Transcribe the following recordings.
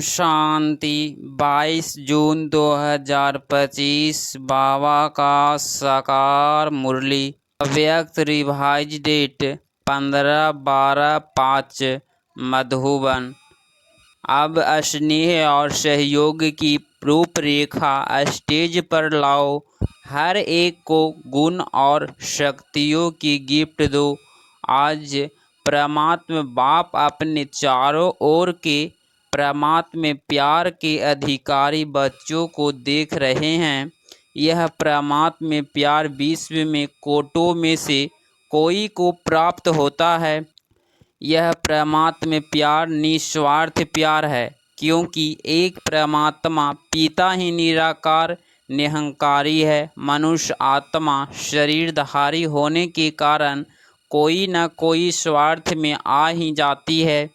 शांति। 22 जून 2025 बाबा का साकार मुरली। अव्यक्त रिवाइज डेट 15/12/5 मधुबन। अब स्नेह और सहयोग की रूपरेखा स्टेज पर लाओ। हर एक को गुण और शक्तियों की गिफ्ट दो। आज परमात्मा बाप अपने चारों ओर के परमात्मा प्यार के अधिकारी बच्चों को देख रहे हैं। यह परमात्मा प्यार विश्व में कोटों में से कोई को प्राप्त होता है। यह परमात्मा प्यार निस्वार्थ प्यार है, क्योंकि एक परमात्मा पिता ही निराकार निरंकारी है। मनुष्य आत्मा शरीरधारी होने के कारण कोई न कोई स्वार्थ में आ ही जाती है।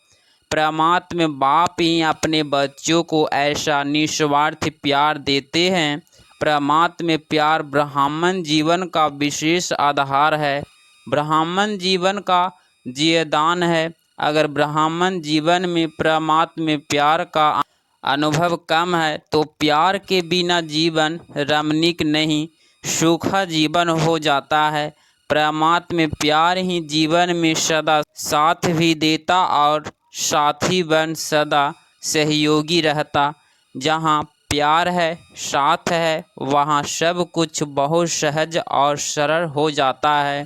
परमात्मा बाप ही अपने बच्चों को ऐसा निस्वार्थ प्यार देते हैं। परमात्मा प्यार ब्राह्मण जीवन का विशेष आधार है, ब्राह्मण जीवन का जीवदान है। अगर ब्राह्मण जीवन में परमात्मा प्यार का अनुभव कम है तो प्यार के बिना जीवन रमणीक नहीं, सूखा जीवन हो जाता है। परमात्मा प्यार ही जीवन में सदा साथ भी देता और साथी बन सदा सहयोगी रहता। जहाँ प्यार है, साथ है, वहाँ सब कुछ बहुत सहज और सरल हो जाता है।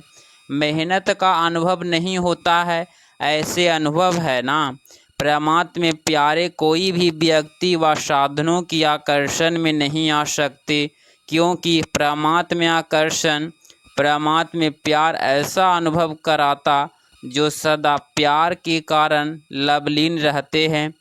मेहनत का अनुभव नहीं होता है, ऐसे अनुभव है ना। परमात्मा प्यारे कोई भी व्यक्ति व साधनों की आकर्षण में नहीं आ सकते, क्योंकि परमात्मा आकर्षण परमात्मा प्यार ऐसा अनुभव कराता जो सदा प्यार के कारण लवलीन रहते हैं।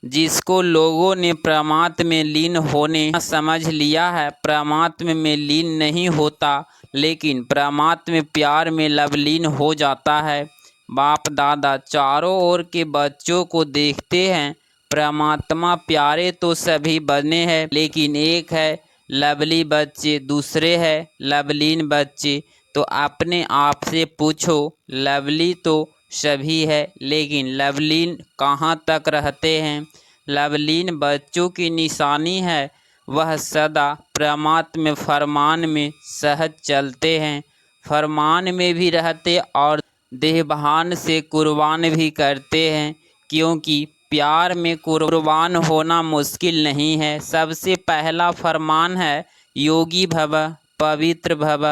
जिसको लोगों ने परमात्मा में लीन होने समझ लिया है, परमात्मा में लीन नहीं होता, लेकिन परमात्मा प्यार में लवलीन हो जाता है। बाप दादा चारों ओर के बच्चों को देखते हैं। परमात्मा प्यारे तो सभी बने हैं, लेकिन एक है लवली बच्चे, दूसरे है लवलीन बच्चे। तो अपने आप से पूछो, लवली तो सभी है, लेकिन लवलीन कहाँ तक रहते हैं। लवलीन बच्चों की निशानी है, वह सदा परमात्मा फरमान में सहज चलते हैं, फरमान में भी रहते और देहभान से कुर्बान भी करते हैं। क्योंकि प्यार में कुर्बान होना मुश्किल नहीं है। सबसे पहला फरमान है योगी भव पवित्र भव।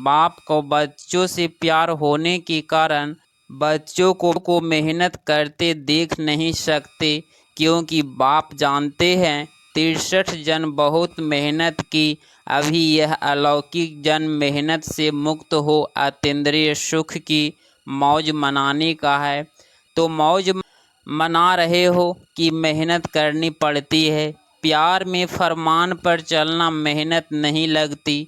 बाप को बच्चों से प्यार होने के कारण बच्चों को मेहनत करते देख नहीं सकते, क्योंकि बाप जानते हैं 63 जन्म बहुत मेहनत की, अभी यह अलौकिक जन्म मेहनत से मुक्त हो अतीन्द्रिय सुख की मौज मनाने का है। तो मौज मना रहे हो कि मेहनत करनी पड़ती है। प्यार में फरमान पर चलना मेहनत नहीं लगती।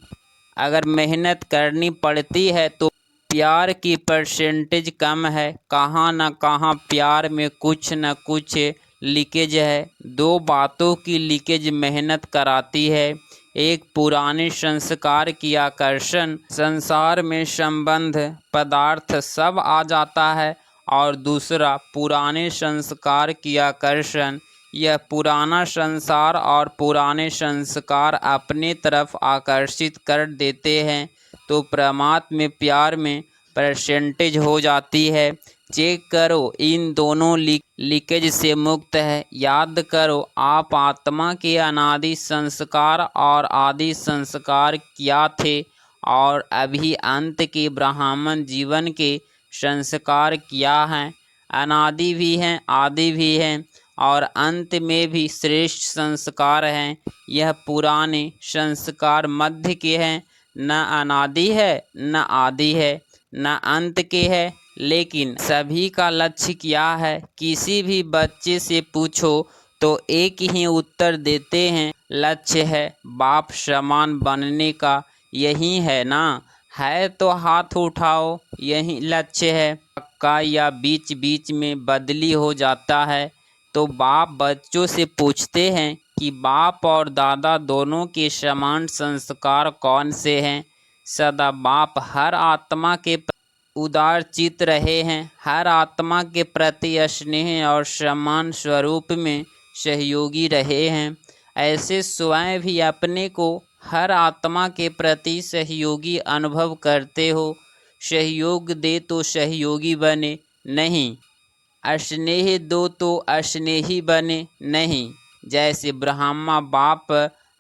अगर मेहनत करनी पड़ती है तो प्यार की परसेंटेज कम है। कहाँ न कहाँ प्यार में कुछ न कुछ लीकेज है। दो बातों की लीकेज मेहनत कराती है। एक पुराने संस्कार की आकर्षण, संसार में संबंध पदार्थ सब आ जाता है, और दूसरा पुराने संस्कार की आकर्षण, यह पुराना संसार और पुराने संस्कार अपने तरफ आकर्षित कर देते हैं। तो परमात्मा प्यार में परसेंटेज हो जाती है। चेक करो, इन दोनों लीकेज से मुक्त है। याद करो, आप आत्मा के अनादि संस्कार और आदि संस्कार क्या थे, और अभी अंत के ब्राह्मण जीवन के संस्कार क्या हैं। अनादि भी हैं, आदि भी हैं, और अंत में भी श्रेष्ठ संस्कार हैं। यह पुराने संस्कार मध्य के हैं, न अनादि है न आदि है न अंत के है। लेकिन सभी का लक्ष्य क्या है, किसी भी बच्चे से पूछो तो एक ही उत्तर देते हैं, लक्ष्य है बाप समान बनने का। यही है ना, है तो हाथ उठाओ, यही लक्ष्य है। पक्का या बीच बीच में बदली हो जाता है। तो बाप बच्चों से पूछते हैं कि बाप और दादा दोनों के समान संस्कार कौन से हैं। सदा बाप हर आत्मा के उदार चित रहे हैं। हर आत्मा के प्रति स्नेह और सम्मान स्वरूप में सहयोगी रहे हैं। ऐसे स्वयं भी अपने को हर आत्मा के प्रति सहयोगी अनुभव करते हो। सहयोग दे तो सहयोगी बने नहीं, अस्नेह दो तो अस्नेही बने नहीं। जैसे ब्रह्मा बाप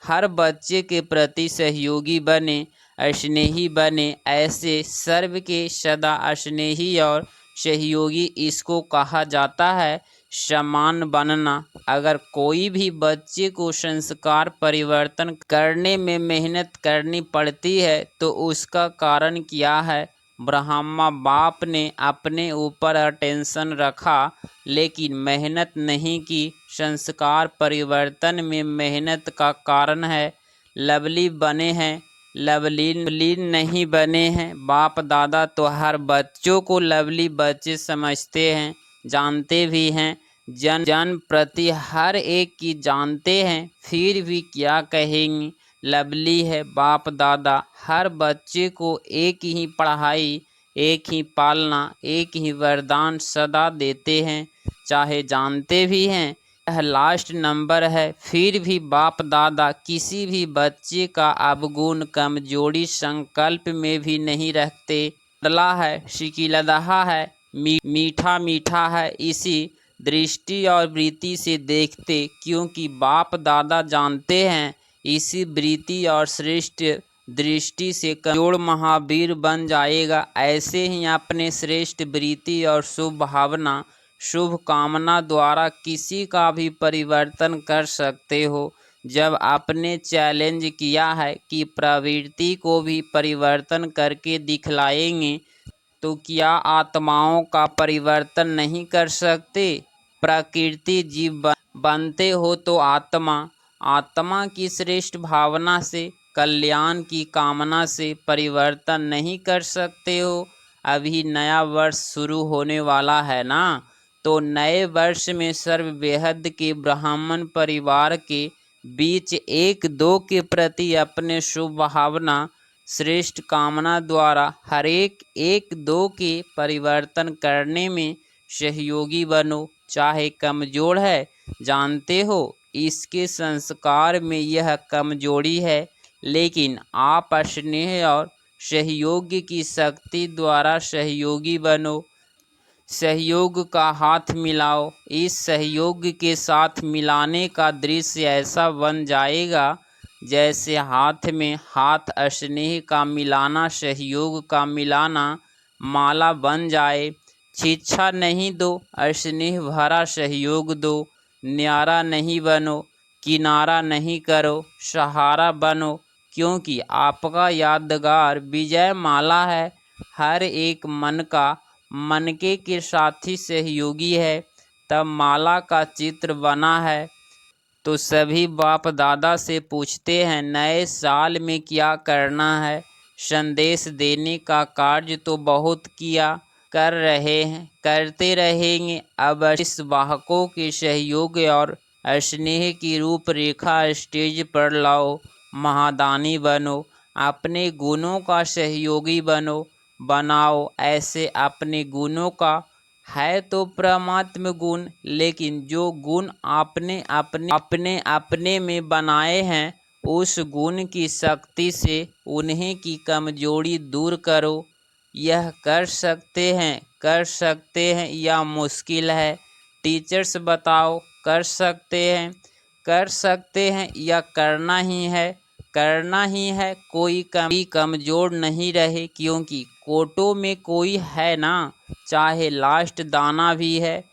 हर बच्चे के प्रति सहयोगी बने, स्नेही बने, ऐसे सर्व के सदा स्नेही और सहयोगी इसको कहा जाता है समान बनना। अगर कोई भी बच्चे को संस्कार परिवर्तन करने में मेहनत करनी पड़ती है तो उसका कारण क्या है? ब्रह्मा बाप ने अपने ऊपर अटेंशन रखा लेकिन मेहनत नहीं की। संस्कार परिवर्तन में मेहनत का कारण है। लवली बने हैं, लवलीन नहीं बने हैं। बाप दादा तो हर बच्चों को लवली बच्चे समझते हैं, जानते भी हैं, जन प्रति हर एक की जानते हैं, फिर भी क्या कहेंगे लवली है। बाप दादा हर बच्चे को एक ही पढ़ाई, एक ही पालना, एक ही वरदान सदा देते हैं, चाहे जानते भी हैं यह लास्ट नंबर है, फिर भी बाप दादा किसी भी बच्चे का अवगुण कमजोरी संकल्प में भी नहीं रखते। डला है, शिकिलदहा है, मीठा मीठा है, इसी दृष्टि और वृत्ति से देखते, क्योंकि बाप दादा जानते हैं इसी वृत्ति और श्रेष्ठ दृष्टि से कमजोर महावीर बन जाएगा। ऐसे ही अपने श्रेष्ठ वृत्ति और शुभ भावना, शुभ कामना द्वारा किसी का भी परिवर्तन कर सकते हो। जब आपने चैलेंज किया है कि प्रवृत्ति को भी परिवर्तन करके दिखलाएंगे, तो क्या आत्माओं का परिवर्तन नहीं कर सकते? प्रकृति जीव बनते हो तो आत्मा की श्रेष्ठ भावना से, कल्याण की कामना से परिवर्तन नहीं कर सकते हो। अभी नया वर्ष शुरू होने वाला है ना, तो नए वर्ष में सर्व बेहद के ब्राह्मण परिवार के बीच एक दो के प्रति अपने शुभ भावना, श्रेष्ठ कामना द्वारा हर एक दो के परिवर्तन करने में सहयोगी बनो। चाहे कमजोर है, जानते हो इसके संस्कार में यह कमजोरी है, लेकिन आप स्नेह और सहयोग की शक्ति द्वारा सहयोगी बनो। सहयोग का हाथ मिलाओ। इस सहयोग के साथ मिलाने का दृश्य ऐसा बन जाएगा जैसे हाथ में हाथ स्नेह का मिलाना, सहयोग का मिलाना माला बन जाए। शिक्षा नहीं दो, स्नेह भरा सहयोग दो। न्यारा नहीं बनो, किनारा नहीं करो, सहारा बनो, क्योंकि आपका यादगार विजय माला है। हर एक मनके के साथी सहयोगी है, तब माला का चित्र बना है। तो सभी बाप दादा से पूछते हैं नए साल में क्या करना है। संदेश देने का कार्य तो बहुत किया, कर रहे हैं, करते रहेंगे। अब इस वाहकों के सहयोग और स्नेह की रूपरेखा स्टेज पर लाओ। महादानी बनो, अपने गुणों का सहयोगी बनाओ। ऐसे अपने गुणों का है तो परमात्म गुण, लेकिन जो गुण आपने अपने में बनाए हैं उस गुण की शक्ति से उन्हें की कमजोरी दूर करो। यह कर सकते हैं या मुश्किल है? टीचर्स बताओ, कर सकते हैं या करना ही है। कोई कमजोर नहीं रहे, क्योंकि कोटो में कोई है ना, चाहे लास्ट दाना भी है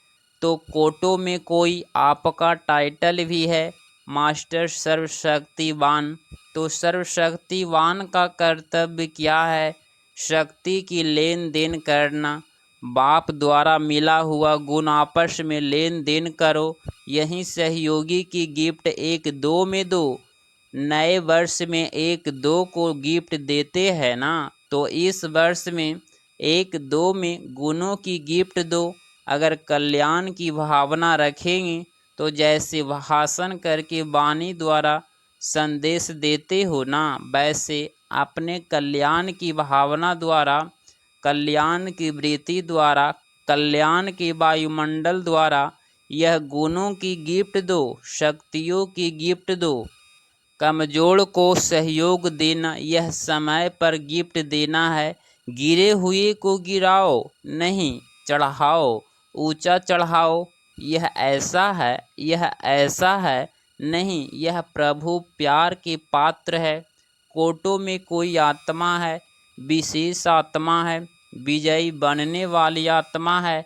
तो कोटो में कोई आपका टाइटल भी है, मास्टर सर्वशक्तिवान। तो सर्वशक्तिवान का कर्तव्य क्या है? शक्ति की लेन देन करना। बाप द्वारा मिला हुआ गुण आपस में लेन देन करो। यही सहयोगी की गिफ्ट एक दो में दो। नए वर्ष में एक दो को गिफ्ट देते हैं ना, तो इस वर्ष में एक दो में गुणों की गिफ्ट दो। अगर कल्याण की भावना रखेंगे तो जैसे भाषण करके वाणी द्वारा संदेश देते हो ना, वैसे अपने कल्याण की भावना द्वारा, कल्याण की वृत्ति द्वारा, कल्याण के वायुमंडल द्वारा यह गुणों की गिफ्ट दो, शक्तियों की गिफ्ट दो। कमजोर को सहयोग देना, यह समय पर गिफ्ट देना है। गिरे हुए को गिराओ नहीं, चढ़ाओ, ऊंचा चढ़ाओ। यह ऐसा है, यह ऐसा है नहीं, यह प्रभु प्यार के पात्र है। कोटों में कोई आत्मा है, विशेष आत्मा है, विजयी बनने वाली आत्मा है।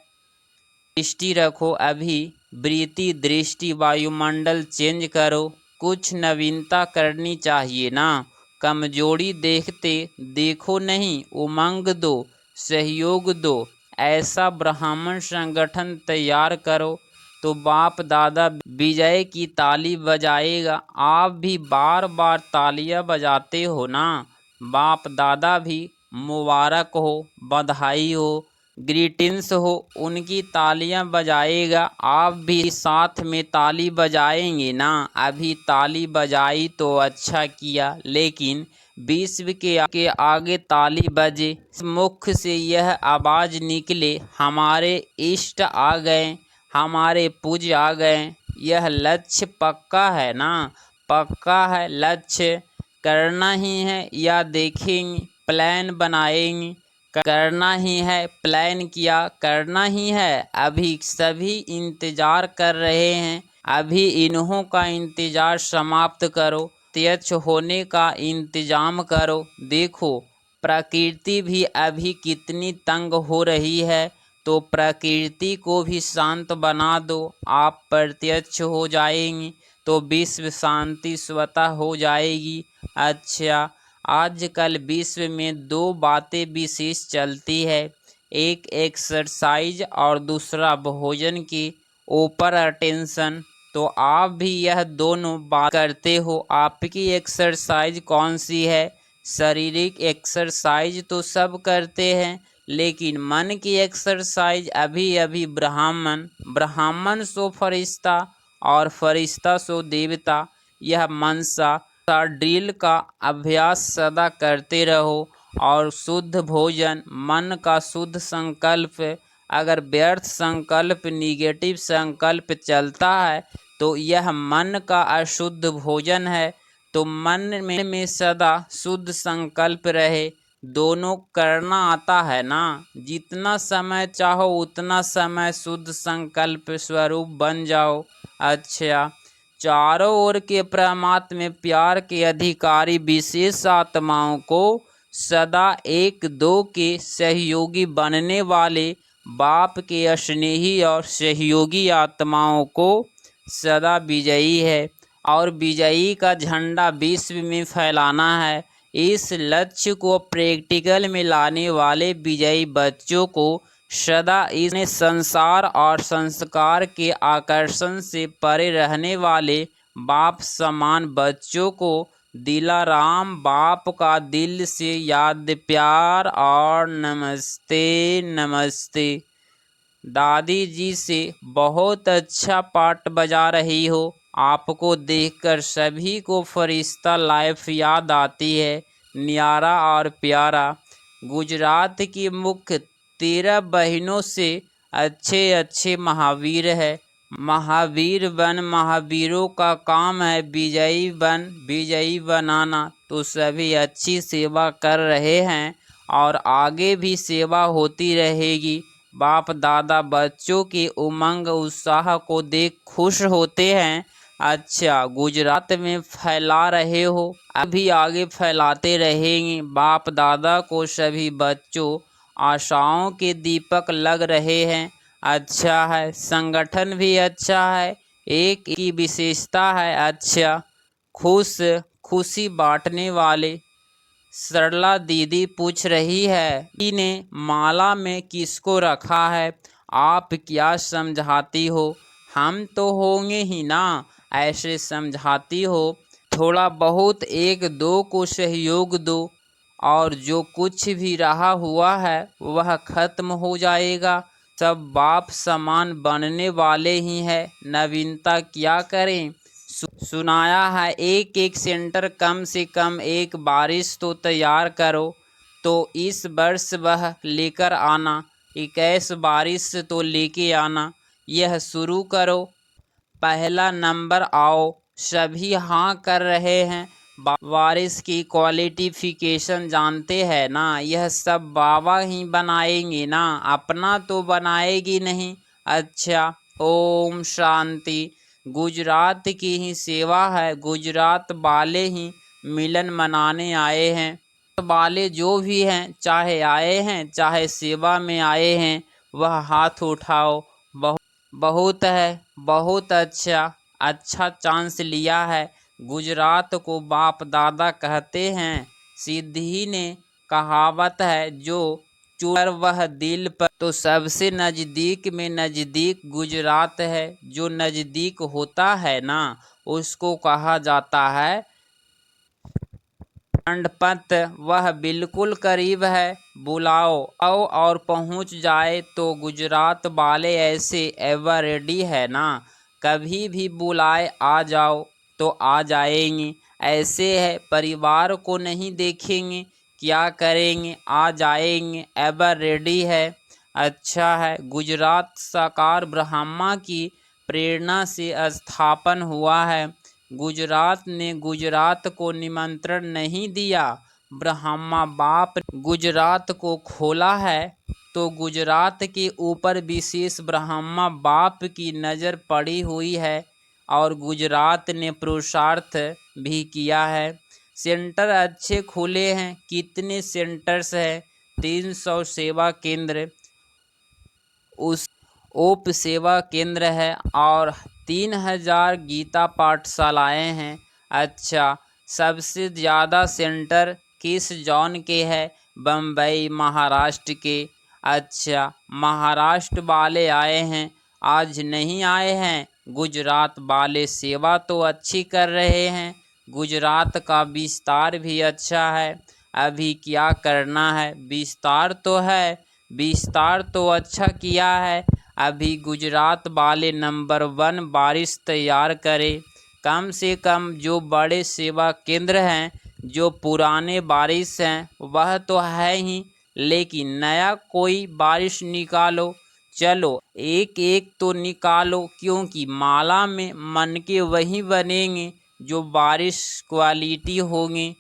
दृष्टि रखो अभी, वृत्ति दृष्टि वायुमंडल चेंज करो। कुछ नवीनता करनी चाहिए ना। कमजोरी देखते देखो नहीं, उमंग दो, सहयोग दो। ऐसा ब्राह्मण संगठन तैयार करो तो बाप दादा विजय की ताली बजाएगा। आप भी बार बार तालियां बजाते हो ना। बाप दादा भी मुबारक हो, बधाई हो, ग्रीटिंग्स हो, उनकी तालियां बजाएगा। आप भी साथ में ताली बजाएंगे ना। अभी ताली बजाई तो अच्छा किया, लेकिन विश्व के आगे ताली बजे, मुख से यह आवाज़ निकले, हमारे इष्ट आ गए, हमारे पूज्य आ गए। यह लक्ष्य पक्का है ना, पक्का है लक्ष्य। करना ही है या देखेंगे, प्लान बनाएंगे। करना ही है, प्लान किया, करना ही है। अभी सभी इंतजार कर रहे हैं, अभी इन्हों का इंतजार समाप्त करो, प्रत्यक्ष होने का इंतजाम करो। देखो प्रकृति भी अभी कितनी तंग हो रही है, तो प्रकृति को भी शांत बना दो। आप प्रत्यक्ष हो जाएंगे तो विश्व शांति स्वतः हो जाएगी। अच्छा, आजकल विश्व में दो बातें विशेष चलती है, एक एक्सरसाइज और दूसरा भोजन की ऊपर अटेंशन। तो आप भी यह दोनों बात करते हो। आपकी एक्सरसाइज कौन सी है? शारीरिक एक्सरसाइज तो सब करते हैं, लेकिन मन की एक्सरसाइज अभी अभी ब्राह्मण, ब्राह्मण सो फरिश्ता और फरिश्ता सो देवता। यह मनसा ड्रिल का अभ्यास सदा करते रहो और शुद्ध भोजन, मन का शुद्ध संकल्प। अगर व्यर्थ संकल्प, निगेटिव संकल्प चलता है तो यह मन का अशुद्ध भोजन है। तो मन में सदा शुद्ध संकल्प रहे। दोनों करना आता है ना। जितना समय चाहो उतना समय शुद्ध संकल्प स्वरूप बन जाओ। अच्छा, चारों ओर के परमात्मा प्यार के अधिकारी विशेष आत्माओं को सदा एक दो के सहयोगी बनने वाले बाप के स्नेही और सहयोगी आत्माओं को सदा विजयी है और विजयी का झंडा विश्व में फैलाना है। इस लक्ष्य को प्रैक्टिकल में लाने वाले विजयी बच्चों को सदा इस संसार और संस्कार के आकर्षण से परे रहने वाले बाप समान बच्चों को दिलाराम बाप का दिल से याद, प्यार और नमस्ते। नमस्ते। दादी जी से बहुत अच्छा पाठ बजा रही हो। आपको देखकर सभी को फरिश्ता लाइफ याद आती है, न्यारा और प्यारा। गुजरात की मुख्य 13 बहनों से अच्छे अच्छे महावीर है। महावीर बन, महावीरों का काम है विजयी बन, विजयी बनाना। तो सभी अच्छी सेवा कर रहे हैं और आगे भी सेवा होती रहेगी। बाप दादा बच्चों के उमंग उत्साह को देख खुश होते हैं। अच्छा, गुजरात में फैला रहे हो, अभी आगे फैलाते रहेंगे। बाप दादा को सभी बच्चों आशाओं के दीपक लग रहे हैं। अच्छा है, संगठन भी अच्छा है, एक की विशेषता है। अच्छा, खुशी बांटने वाले। सरला दीदी पूछ रही है, ने माला में किसको रखा है? आप क्या समझाती हो? हम तो होंगे ही ना, ऐसे समझाती हो। थोड़ा बहुत एक दो को सहयोग दो और जो कुछ भी रहा हुआ है वह खत्म हो जाएगा। सब बाप समान बनने वाले ही हैं, नवीनता क्या करें? सुनाया है एक एक सेंटर कम से कम एक बारिश तो तैयार करो। तो इस वर्ष वह लेकर आना, 21 बारिश तो लेके आना। यह शुरू करो, पहला नंबर आओ। सभी हाँ कर रहे हैं। बारिश की क्वालिफिकेशन जानते हैं ना, यह सब बाबा ही बनाएंगे ना, अपना तो बनाएगी नहीं। अच्छा, ओम शांति। गुजरात की ही सेवा है, गुजरात वाले ही मिलन मनाने आए हैं। वाले जो भी हैं, चाहे आए हैं चाहे सेवा में आए हैं, वह हाथ उठाओ। बहुत है, बहुत अच्छा, अच्छा चांस लिया है। गुजरात को बाप दादा कहते हैं। सिद्धि ने कहावत है, जो चूर वह दिल पर, तो सबसे नज़दीक में नज़दीक गुजरात है। जो नज़दीक होता है ना, उसको कहा जाता है मंडपत। वह बिल्कुल करीब है, बुलाओ आओ और पहुंच जाए तो गुजरात वाले ऐसे एवर रेडी है ना, कभी भी बुलाए आ जाओ तो आ जाएंगे। ऐसे है, परिवार को नहीं देखेंगे, क्या करेंगे, आ जाएंगे, एवर रेडी है। अच्छा है, गुजरात साकार ब्रह्मा की प्रेरणा से स्थापन हुआ है। गुजरात ने गुजरात को निमंत्रण नहीं दिया, ब्रह्मा बाप गुजरात को खोला है, तो गुजरात के ऊपर विशेष ब्रह्मा बाप की नज़र पड़ी हुई है और गुजरात ने पुरुषार्थ भी किया है। सेंटर अच्छे खुले हैं। कितने सेंटर्स हैं? 300 सेवा केंद्र, उस ओप सेवा केंद्र है और 3000 गीता पाठशालाएँ हैं। अच्छा, सबसे ज़्यादा सेंटर किस जॉन के है? बम्बई, महाराष्ट्र के। अच्छा, महाराष्ट्र वाले आए हैं, आज नहीं आए हैं। गुजरात वाले सेवा तो अच्छी कर रहे हैं, गुजरात का विस्तार भी अच्छा है। अभी क्या करना है? विस्तार तो है, विस्तार तो अच्छा किया है। अभी गुजरात वाले नंबर 1 बारिश तैयार करें। कम से कम जो बड़े सेवा केंद्र हैं, जो पुराने बारिश हैं, वह तो है ही, लेकिन नया कोई बारिश निकालो। चलो एक एक तो निकालो, क्योंकि माला में मन के वही बनेंगे जो बारिश क्वालिटी होंगे।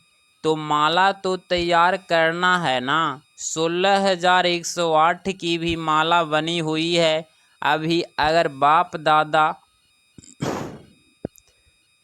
तो माला तो तैयार करना है ना। 16,108 की भी माला बनी हुई है। अभी अगर बाप दादा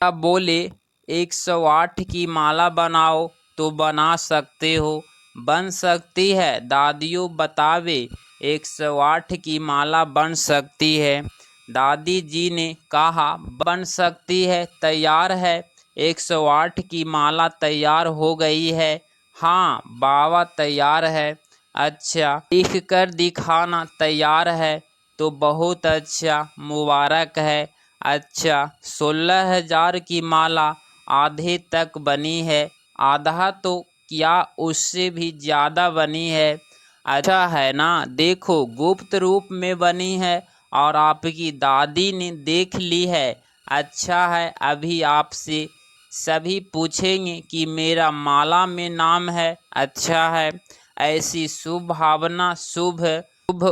बोले 108 की माला बनाओ तो बना सकते हो, बन सकती है। दादियों बतावे 108 की माला बन सकती है। दादी जी ने कहा बन सकती है, तैयार है। 108 की माला तैयार हो गई है। हाँ बाबा तैयार है। अच्छा, लिख कर दिखाना तैयार है तो बहुत अच्छा, मुबारक है। अच्छा, 16,000 की माला आधे तक बनी है, आधा तो क्या उससे भी ज़्यादा बनी है। अच्छा है ना, देखो गुप्त रूप में बनी है और आपकी दादी ने देख ली है। अच्छा है, अभी आपसे सभी पूछेंगे कि मेरा माला में नाम है। अच्छा है, ऐसी शुभ भावना, शुभ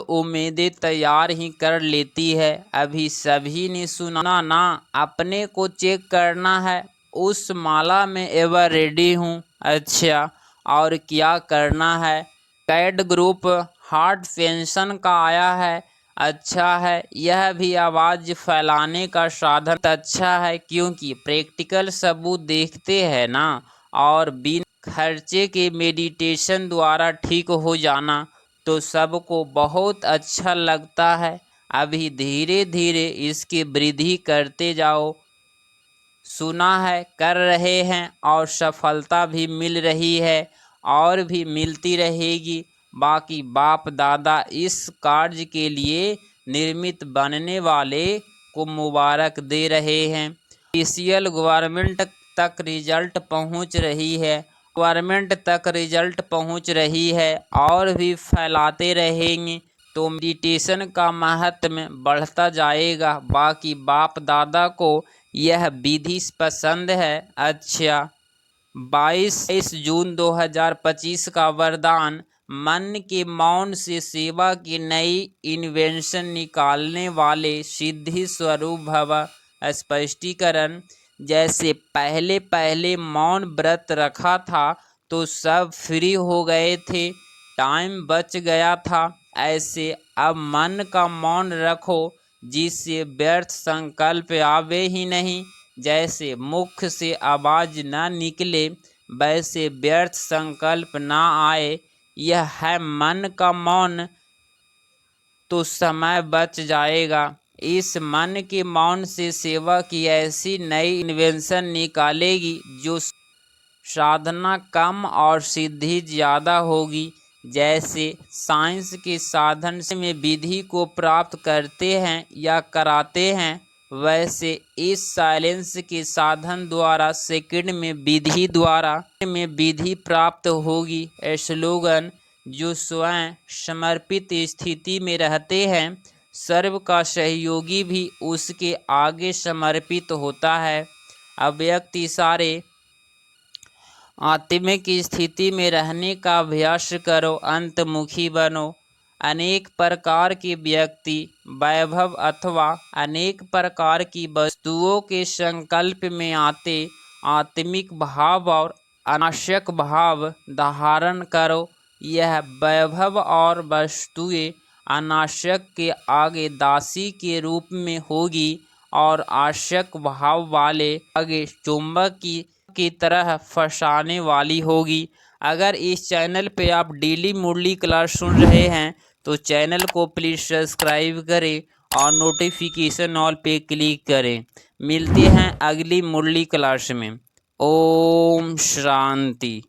उम्मीदें तैयार ही कर लेती है। अभी सभी ने सुना ना, अपने को चेक करना है, उस माला में एवर रेडी हूँ। अच्छा, और क्या करना है? कैड ग्रुप हार्ट पेंशन का आया है। अच्छा है, यह भी आवाज़ फैलाने का साधन अच्छा है, क्योंकि प्रैक्टिकल सबूत देखते हैं ना, और बिना खर्चे के मेडिटेशन द्वारा ठीक हो जाना तो सबको बहुत अच्छा लगता है। अभी धीरे धीरे इसकी वृद्धि करते जाओ। सुना है कर रहे हैं और सफलता भी मिल रही है और भी मिलती रहेगी। बाकी बाप दादा इस कार्य के लिए निर्मित बनने वाले को मुबारक दे रहे हैं। ऑफिशियल गवर्नमेंट तक रिजल्ट पहुंच रही है, गवर्नमेंट तक रिजल्ट पहुंच रही है और भी फैलाते रहेंगे तो मेडिटेशन का महत्व बढ़ता जाएगा। बाकी बाप दादा को यह विधि पसंद है। अच्छा, 22 जून 2025 का वरदान मन के मौन से सेवा की नई इन्वेंशन निकालने वाले सिद्धि स्वरूप भव। स्पष्टीकरण, जैसे पहले पहले मौन व्रत रखा था तो सब फ्री हो गए थे, टाइम बच गया था, ऐसे अब मन का मौन रखो जिससे व्यर्थ संकल्प आवे ही नहीं। जैसे मुख से आवाज न निकले वैसे व्यर्थ संकल्प ना आए, यह है मन का मौन, तो समय बच जाएगा। इस मन के मौन से सेवा की ऐसी नई इन्वेंशन निकालेगी जो साधना कम और सिद्धि ज़्यादा होगी। जैसे साइंस के साधन से में विधि को प्राप्त करते हैं या कराते हैं, वैसे इस साइलेंस के साधन द्वारा सेकंड में विधि प्राप्त होगी। स्लोगन, जो स्वयं समर्पित स्थिति में रहते हैं, सर्व का सहयोगी भी उसके आगे समर्पित होता है। अव्यक्त इशारे, आत्मिक स्थिति में रहने का अभ्यास करो, अंतमुखी बनो। अनेक प्रकार के व्यक्ति, वैभव अथवा अनेक प्रकार की वस्तुओं के संकल्प में आते आत्मिक भाव और अनाशक भाव धारण करो। यह वैभव और वस्तुएं अनाशक के आगे दासी के रूप में होगी और आशक भाव वाले आगे चुंबक की तरह फंसाने वाली होगी। अगर इस चैनल पे आप डेली मुरली क्लास सुन रहे हैं तो चैनल को प्लीज़ सब्सक्राइब करें और नोटिफिकेशन ऑल पे क्लिक करें। मिलते हैं अगली मुरली क्लास में। ओम शांति।